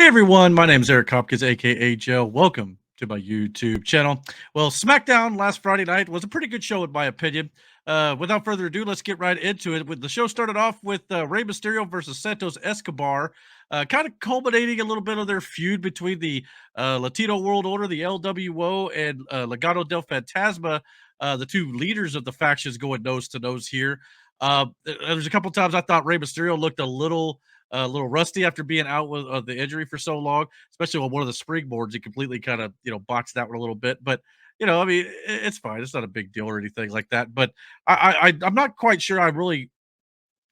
Everyone, my name is Eric Hopkins, aka JEL. Welcome to my YouTube channel. Well, SmackDown last Friday night was a pretty good show, in my opinion. Without further ado, let's get right into it. With the show started off with Rey Mysterio versus Santos Escobar, kind of culminating a little bit of their feud between the Latino World Order, the LWO, and Legado del Fantasma, the two leaders of the factions going nose to nose here. There's a couple times I thought Rey Mysterio looked a little rusty after being out with the injury for so long, especially on one of the springboards. He completely kind of boxed that one a little bit, but I mean, it's fine. It's not a big deal or anything like that. But I'm not quite sure. I really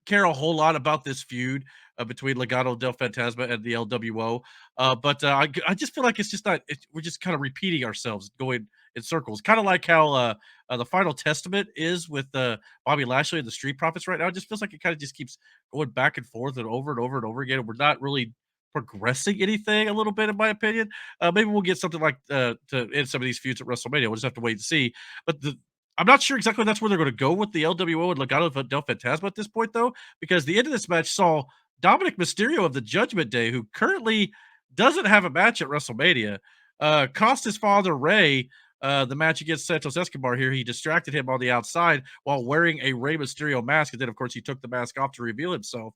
care a whole lot about this feud between Legado del Fantasma and the LWO. But I just feel like it's just not. We're just kind of repeating ourselves, going in circles, kind of like how the Final Testament is with Bobby Lashley and the Street Profits right now. It just feels like it kind of just keeps going back and forth and over and over and over again. And we're not really progressing anything a little bit, in my opinion. Maybe we'll get something like to end some of these feuds at WrestleMania. We'll just have to wait and see. But I'm not sure exactly that's where they're going to go with the LWO and Legado del Fantasma at this point, though, because the end of this match saw Dominic Mysterio of the Judgment Day, who currently doesn't have a match at WrestleMania, cost his father Ray the match against Santos Escobar here. He distracted him on the outside while wearing a Rey Mysterio mask, and then, of course, he took the mask off to reveal himself.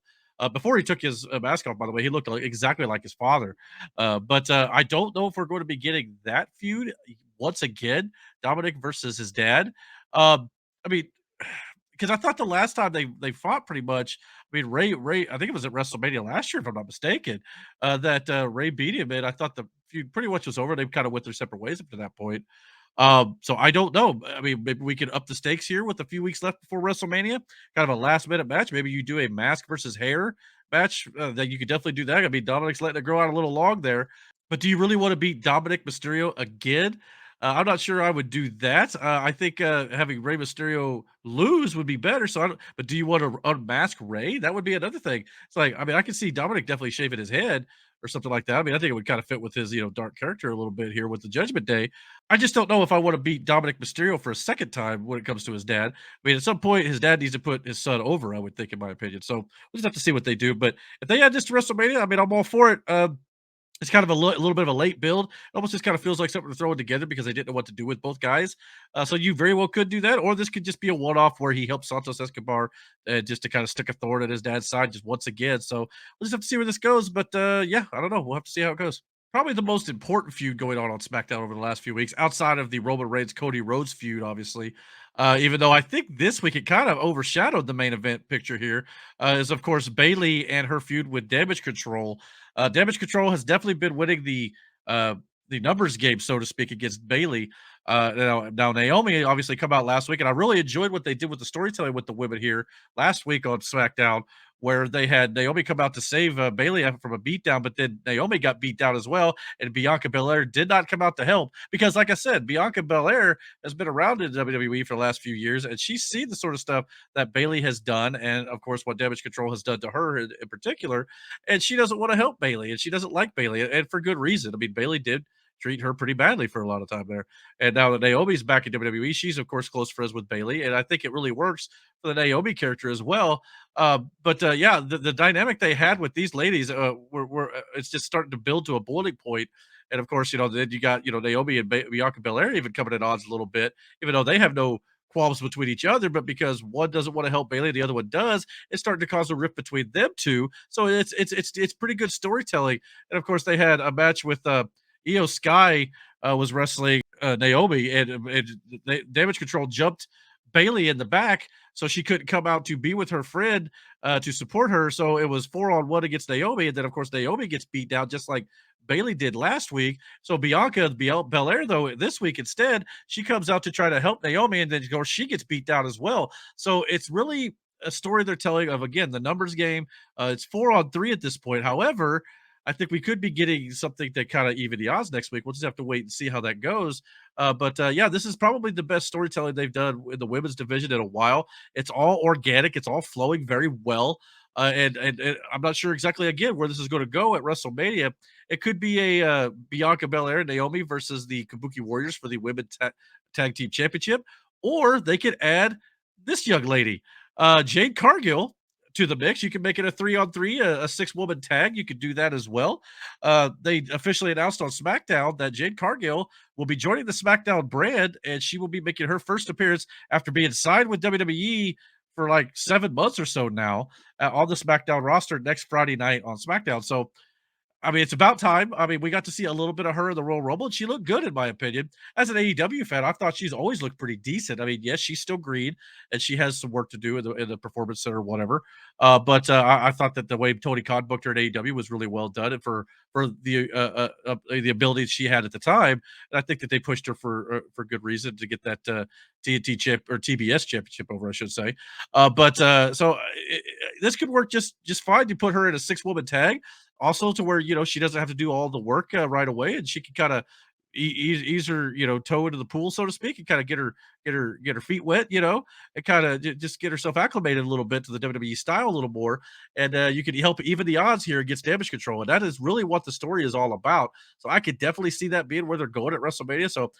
Before he took his mask off, by the way, he looked exactly like his father. But I don't know if we're going to be getting that feud once again, Dominic versus his dad. I mean, because I thought the last time they fought pretty much, I mean, Ray, I think it was at WrestleMania last year, if I'm not mistaken, that Ray beat him, and I thought the feud pretty much was over. They kind of went their separate ways up to that point. So I don't know. I mean, maybe we could up the stakes here with a few weeks left before WrestleMania. Kind of a last minute match. Maybe you do a mask versus hair match. That you could definitely do that. I mean, Dominic's letting it grow out a little long there. But do you really want to beat Dominic Mysterio again? I'm not sure I would do that. I think having Rey Mysterio lose would be better. So, but do you want to unmask Rey? That would be another thing. It's like, I mean, I can see Dominic definitely shaving his head or something like that. I mean, I think it would kind of fit with his, dark character a little bit here with the Judgment Day. I just don't know if I want to beat Dominic Mysterio for a second time when it comes to his dad. I mean, at some point, his dad needs to put his son over, I would think, in my opinion. So we'll just have to see what they do. But if they add this to WrestleMania, I mean, I'm all for it. It's kind of a little bit of a late build. It almost just kind of feels like something to throw it together because they didn't know what to do with both guys. So you very well could do that, or this could just be a one-off where he helps Santos Escobar just to kind of stick a thorn in his dad's side just once again. So we'll just have to see where this goes. But yeah, I don't know. We'll have to see how it goes. Probably the most important feud going on SmackDown over the last few weeks, outside of the Roman Reigns Cody Rhodes feud, obviously. Even though I think this week it kind of overshadowed the main event picture here, is of course Bayley and her feud with Damage Control. Damage Control has definitely been winning the numbers game, so to speak, against Bayley. Now Naomi obviously come out last week, and I really enjoyed what they did with the storytelling with the women here last week on SmackDown, where they had Naomi come out to save Bayley from a beatdown, but then Naomi got beat down as well, and Bianca Belair did not come out to help because, like I said, Bianca Belair has been around in WWE for the last few years, and she's seen the sort of stuff that Bayley has done, and of course, what Damage Control has done to her in particular, and she doesn't want to help Bayley, and she doesn't like Bayley, and for good reason. I mean, Bayley did treat her pretty badly for a lot of time there. And now that Naomi's back in WWE, she's of course close friends with Bayley, and I think it really works for the Naomi character as well. But yeah, the dynamic they had with these ladies, it's just starting to build to a boiling point. And of course, then you got Naomi and Bianca Belair even coming at odds a little bit, even though they have no qualms between each other, but because one doesn't want to help Bayley, the other one does, it's starting to cause a rift between them two. So it's pretty good storytelling. And of course, they had a match with Io Sky was wrestling Naomi, and Damage Control jumped Bayley in the back, so she couldn't come out to be with her friend to support her. So it was 4-on-1 against Naomi, and then of course Naomi gets beat down just like Bayley did last week. So Bianca Belair, though, this week instead, she comes out to try to help Naomi, and then of course she gets beat down as well. So it's really a story they're telling of, again, the numbers game. It's 4-on-3 at this point. However, I think we could be getting something that kind of even the odds next week. We'll just have to wait and see how that goes. But yeah, this is probably the best storytelling they've done in the women's division in a while. It's all organic. It's all flowing very well. And I'm not sure exactly again where this is going to go at WrestleMania. It could be a Bianca Belair and Naomi versus the Kabuki Warriors for the Women's Tag Team Championship, or they could add this young lady, Jade Cargill, to the mix. You can make it a 3-on-3, a 6-woman tag. You could do that as well. They officially announced on SmackDown that Jade Cargill will be joining the SmackDown brand, and she will be making her first appearance after being signed with WWE for like 7 months or so now, on the SmackDown roster next Friday night on SmackDown. So I mean, it's about time. I mean, we got to see a little bit of her in the Royal Rumble, and she looked good in my opinion. As an AEW fan, I thought she's always looked pretty decent. I mean, yes, she's still green, and she has some work to do in the performance center or whatever. But I thought that the way Tony Khan booked her at AEW was really well done, and for the abilities she had at the time. And I think that they pushed her for good reason to get that TNT chip or TBS championship over, I should say. This could work just fine. You put her in a 6-woman tag also to where, she doesn't have to do all the work, right away, and she can kinda ease her, toe into the pool, so to speak, and kinda get her feet wet, and kinda just get herself acclimated a little bit to the WWE style a little more, and, you can help even the odds here against Damage Control, and that is really what the story is all about. So I could definitely see that being where they're going at WrestleMania. So,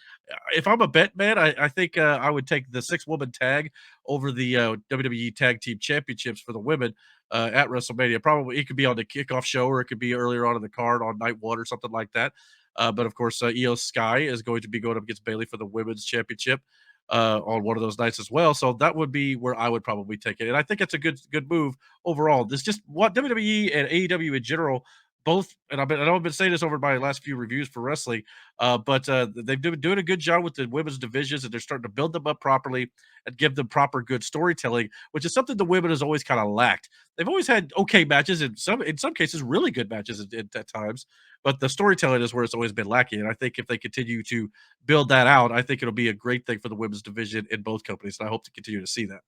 if I'm a bet man, I think, I would take the 6-woman tag over the, WWE Tag Team Championships for the women, at WrestleMania. Probably it could be on the kickoff show, or it could be earlier on in the card on night one or something like that. But of course, Io Sky is going to be going up against Bailey for the women's championship on one of those nights as well. So that would be where I would probably take it, and I think it's a good move overall. This just what WWE and AEW in general both, and I know I've been saying this over my last few reviews for wrestling, but they've been doing a good job with the women's divisions, and they're starting to build them up properly and give them proper good storytelling, which is something the women has always kind of lacked. They've always had okay matches, and in some cases really good matches at times, but the storytelling is where it's always been lacking. And I think if they continue to build that out, I think it'll be a great thing for the women's division in both companies, and I hope to continue to see that.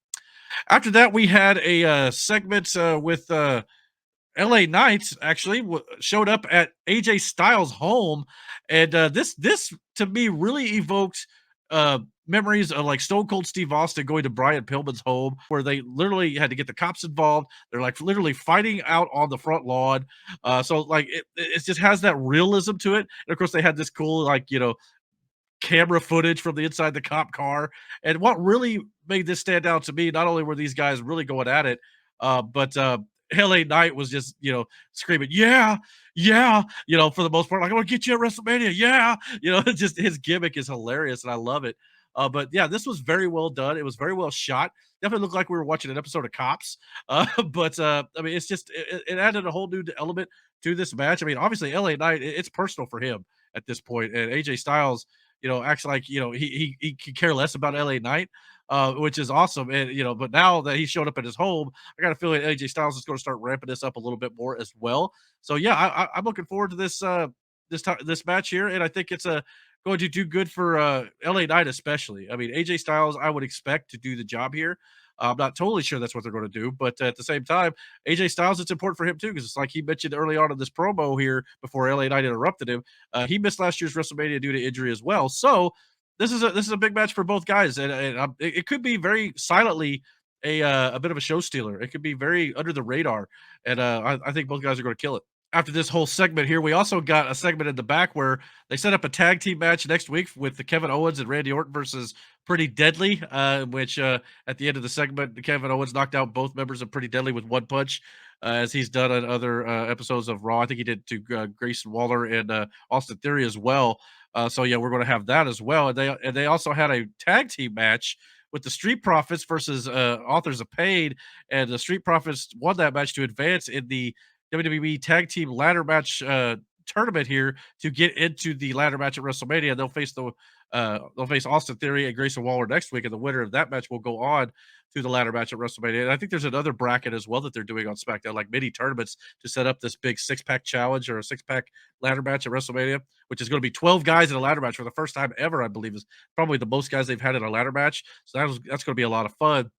After that, we had a segment with LA Knight actually showed up at AJ Styles' home, and this to me really evoked memories of like Stone Cold Steve Austin going to Brian Pillman's home, where they literally had to get the cops involved. They're like literally fighting out on the front lawn. So like it just has that realism to it. And of course, they had this cool like camera footage from the inside the cop car. And what really made this stand out to me, not only were these guys really going at it, but LA Knight was just, screaming, yeah, yeah, for the most part, like, I'm gonna get you at WrestleMania, yeah, just his gimmick is hilarious and I love it. But yeah, this was very well done. It was very well shot. Definitely looked like we were watching an episode of Cops. But I mean, it's just it added a whole new element to this match. I mean, obviously, LA Knight, it's personal for him at this point, and AJ Styles acts like he could care less about LA Knight, which is awesome. And but now that he showed up at his home, I got a feeling AJ Styles is going to start ramping this up a little bit more as well. So yeah, I'm looking forward to this match here, and I think it's going to do good for LA Knight especially. I mean, AJ Styles, I would expect to do the job here. I'm not totally sure that's what they're going to do, but at the same time, AJ Styles, it's important for him too, because it's like he mentioned early on in this promo here before LA Knight interrupted him. He missed last year's WrestleMania due to injury as well. So this is a big match for both guys, and it could be very silently a bit of a show stealer. It could be very under the radar, and I think both guys are going to kill it. After this whole segment here, we also got a segment in the back where they set up a tag team match next week with the Kevin Owens and Randy Orton versus Pretty Deadly, which at the end of the segment, Kevin Owens knocked out both members of Pretty Deadly with one punch, as he's done on other episodes of Raw. I think he did to Grayson Waller and Austin Theory as well. So yeah, we're going to have that as well. And they also had a tag team match with the Street Profits versus Authors of Pain, and the Street Profits won that match to advance in the WWE Tag Team Ladder Match tournament here to get into the ladder match at WrestleMania. They'll face Austin Theory and Grayson Waller next week, and the winner of that match will go on to the ladder match at WrestleMania. And I think there's another bracket as well that they're doing on SmackDown, like mini tournaments to set up this big 6-pack challenge or a 6-pack ladder match at WrestleMania, which is going to be 12 guys in a ladder match for the first time ever. I believe is probably the most guys they've had in a ladder match. So that's going to be a lot of fun.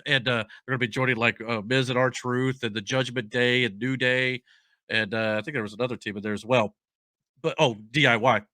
And they're gonna be joining like Miz and R-Truth and the Judgment Day and New Day, and I think there was another team in there as well. But DIY.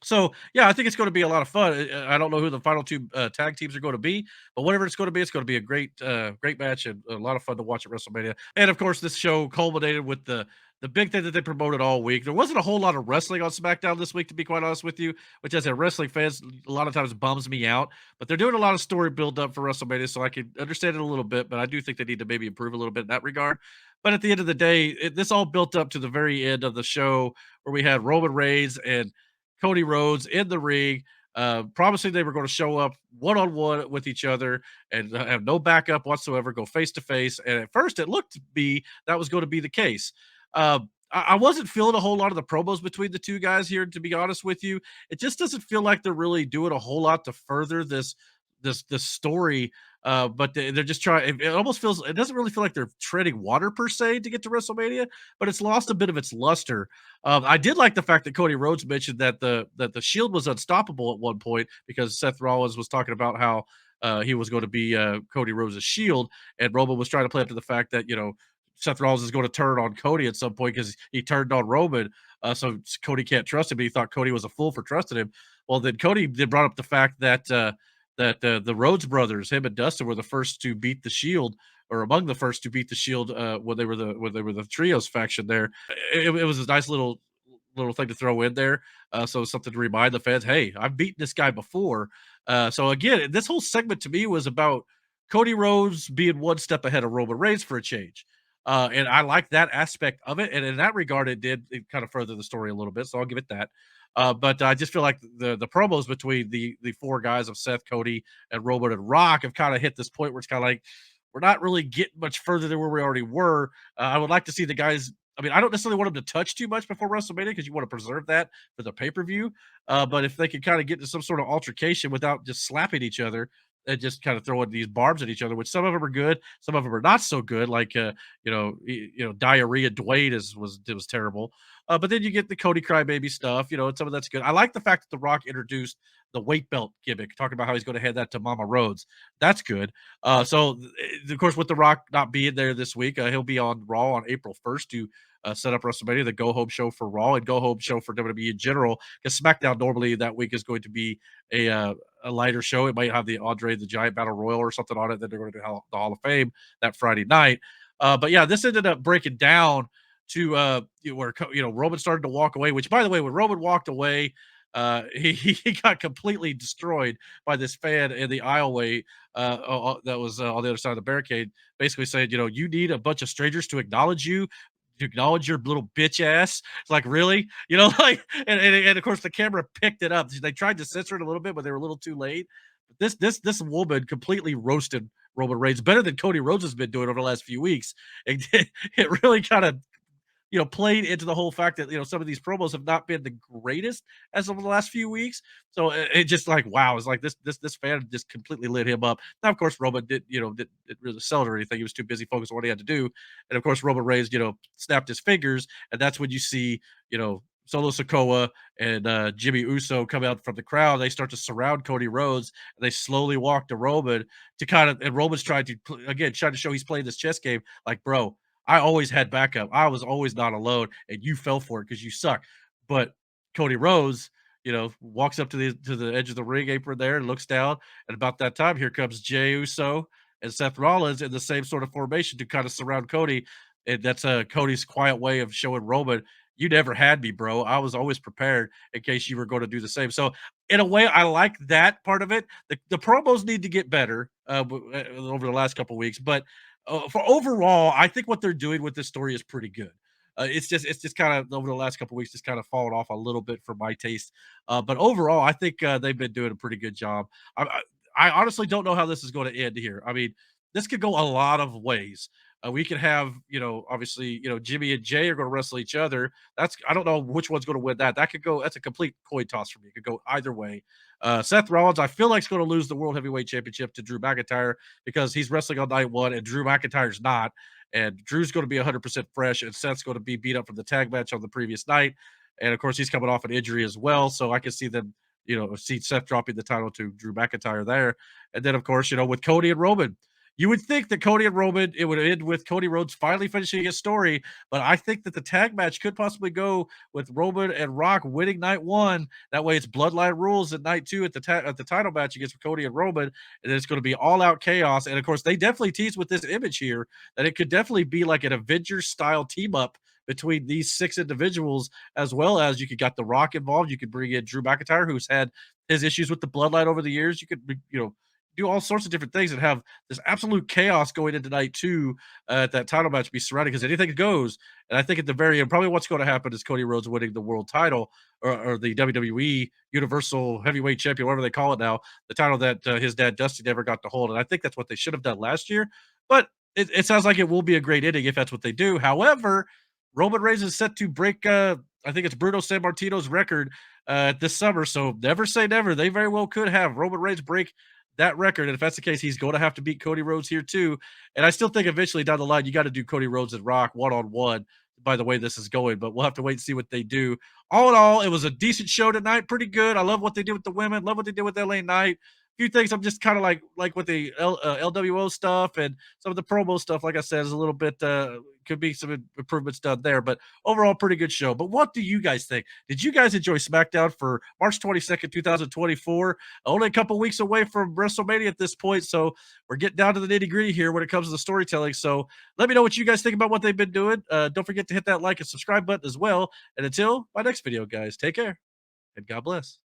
So yeah, I think it's going to be a lot of fun. I don't know who the final two tag teams are going to be, but whatever it's going to be a great match and a lot of fun to watch at WrestleMania. And of course, this show culminated with the big thing that they promoted all week. There wasn't a whole lot of wrestling on SmackDown this week, to be quite honest with you, which as a wrestling fans, a lot of times bums me out. But they're doing a lot of story build up for WrestleMania, so I can understand it a little bit. But I do think they need to maybe improve a little bit in that regard. But at the end of the day, this all built up to the very end of the show where we had Roman Reigns and Cody Rhodes in the ring, promising they were going to show up one on one with each other and have no backup whatsoever, go face to face. And at first, it looked to be that was going to be the case. I wasn't feeling a whole lot of the promos between the two guys here, to be honest with you. It just doesn't feel like they're really doing a whole lot to further this story. But they're just trying. It almost feels. It doesn't really feel like they're treading water per se to get to WrestleMania, but it's lost a bit of its luster. I did like the fact that Cody Rhodes mentioned that the Shield was unstoppable at one point because Seth Rollins was talking about how he was going to be Cody Rhodes' Shield, and Roman was trying to play up to the fact that Seth Rollins is going to turn on Cody at some point because he turned on Roman, so Cody can't trust him. He thought Cody was a fool for trusting him. Well, then Cody did brought up the fact that the Rhodes brothers, him and Dustin, were the first to beat the Shield, or among the first to beat the Shield when they were the trios faction. There, it was a nice little thing to throw in there. So something to remind the fans, hey, I've beaten this guy before. So again, this whole segment to me was about Cody Rhodes being one step ahead of Roman Reigns for a change. And I like that aspect of it. And in that regard, it kind of furthered the story a little bit. So I'll give it that. But I just feel like the promos between the four guys of Seth, Cody, and Roman and Rock have kind of hit this point where it's kind of like we're not really getting much further than where we already were. I would like to see the guys. I mean, I don't necessarily want them to touch too much before WrestleMania because you want to preserve that for the pay per view. But if they could kind of get to some sort of altercation without just slapping each other and just kind of throwing these barbs at each other, which some of them are good, some of them are not so good. Like diarrhea Dwayne was terrible. But then you get the Cody Crybaby stuff, and some of that's good. I like the fact that The Rock introduced the weight belt gimmick, talking about how he's going to hand that to Mama Rhodes. That's good. Of course, with The Rock not being there this week, he'll be on Raw on April 1st to set up WrestleMania, the go home show for Raw and go home show for WWE in general. Because SmackDown normally that week is going to be a lighter show. It might have the Andre the Giant Battle Royal or something on it. Then they're going to do the Hall of Fame that Friday night. But yeah, this ended up breaking down to where Roman started to walk away. Which, by the way, when Roman walked away, he got completely destroyed by this fan in the aisleway that was on the other side of the barricade, basically saying, you need a bunch of strangers to acknowledge you. To acknowledge your little bitch ass. It's like, really? Like, and of course the camera picked it up. They tried to censor it a little bit, but they were a little too late. But this woman completely roasted Roman Reigns better than Cody Rhodes has been doing over the last few weeks. It really kind of played into the whole fact that some of these promos have not been the greatest as of the last few weeks. So it just like wow, it's like this fan just completely lit him up. Now of course Roman didn't really sell it or anything. He was too busy focused on what he had to do, and of course Roman Reigns snapped his fingers, and that's when you see Solo Sikoa and Jimmy Uso come out from the crowd. They start to surround Cody Rhodes, and they slowly walk to Roman to and Roman's trying to again trying to show he's playing this chess game. Like, bro, I always had backup. I was always not alone, and you fell for it because you suck. But Cody Rhodes, walks up to the edge of the ring apron there and looks down. And about that time, here comes Jey Uso and Seth Rollins in the same sort of formation to kind of surround Cody. And that's Cody's quiet way of showing Roman, you never had me, bro. I was always prepared in case you were going to do the same. So in a way, I like that part of it. The promos need to get better over the last couple weeks, but for overall, I think what they're doing with this story is pretty good. It's just kind of over the last couple weeks, just kind of fallen off a little bit for my taste. But overall, I think they've been doing a pretty good job. I honestly don't know how this is going to end here. I mean, this could go a lot of ways. We could have, obviously, Jimmy and Jay are going to wrestle each other. I don't know which one's going to win that. That could go. That's a complete coin toss for me. It could go either way. Seth Rollins, I feel like, is going to lose the World Heavyweight Championship to Drew McIntyre because he's wrestling on night one and Drew McIntyre's not. And Drew's going to be 100% fresh, and Seth's going to be beat up from the tag match on the previous night. And of course, he's coming off an injury as well. So I can see them, see Seth dropping the title to Drew McIntyre there. And then, of course, with Cody and Roman, You would think that Cody and Roman, it would end with Cody Rhodes finally finishing his story, but I think that the tag match could possibly go with Roman and Rock winning night one. That way, it's bloodline rules at night two at the title match against Cody and Roman, and then it's going to be all out chaos. And of course, they definitely tease with this image here that it could definitely be like an Avengers style team up between these six individuals, as well as you could got The Rock involved. You could bring in Drew McIntyre, who's had his issues with the bloodline over the years. You could, do all sorts of different things and have this absolute chaos going into night two at that title match be surrounded because anything goes. And I think at the very end, probably what's going to happen is Cody Rhodes winning the world title or the WWE Universal Heavyweight Champion, whatever they call it now, the title that his dad Dusty never got to hold. And I think that's what they should have done last year. But it sounds like it will be a great ending if that's what they do. However, Roman Reigns is set to break, I think it's Bruno Sammartino's record this summer. So never say never. They very well could have Roman Reigns break that record. And if that's the case, he's going to have to beat Cody Rhodes here too. And I still think eventually down the line, you got to do Cody Rhodes and Rock one on one by the way this is going, but we'll have to wait and see what they do. All in all, it was a decent show tonight. Pretty good. I love what they did with the women. Love what they did with LA Knight. A few things I'm just kind of like with the LWO stuff and some of the promo stuff. Like I said, is a little bit could be some improvements done there, but overall, pretty good show. But what do you guys think? Did you guys enjoy SmackDown for March 22nd, 2024? Only a couple weeks away from WrestleMania at this point, so we're getting down to the nitty gritty here when it comes to the storytelling. So let me know what you guys think about what they've been doing. Don't forget to hit that like and subscribe button as well. And until my next video, guys, take care and God bless.